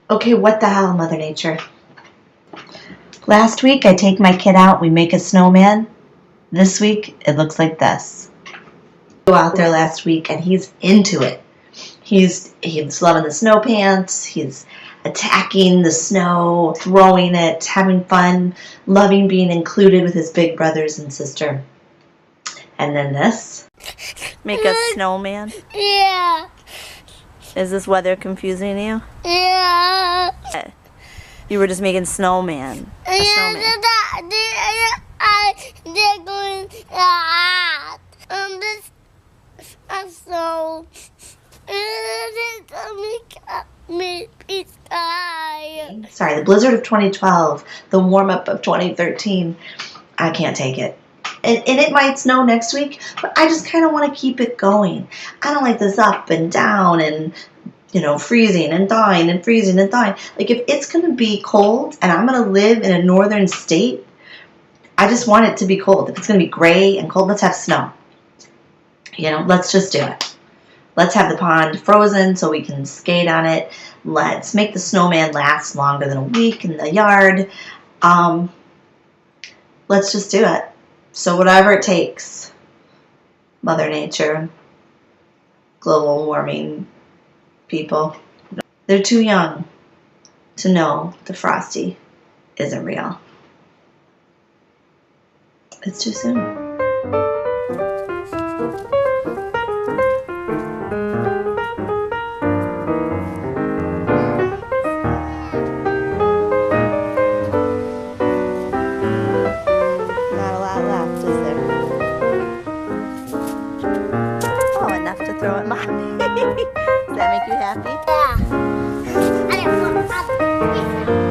Okay, what the hell, Mother Nature? Last week I take my kid out, we make a snowman. This week it looks like this. Go out there last week and he's into it. He's loving the snow pants, he's attacking the snow, throwing it, having fun, loving being included with his big brothers and sister. And then this. Make a snowman? Yeah. Is this weather confusing you? Yeah. You were just making snowman. A snowman. They're going out. So sorry, the blizzard of 2012, the warm-up of 2013. I can't take it. And it might snow next week, but I just kind of want to keep it going. I don't like this up and down and, freezing and thawing and freezing and thawing. Like, if it's going to be cold and I'm going to live in a northern state, I just want it to be cold. If it's going to be gray and cold, let's have snow. Let's just do it. Let's have the pond frozen so we can skate on it. Let's make the snowman last longer than a week in the yard. Let's just do it. So whatever it takes, Mother Nature, global warming people, they're too young to know the Frosty isn't real. It's too soon. Throw at Mommy. Does that make you happy? Yeah.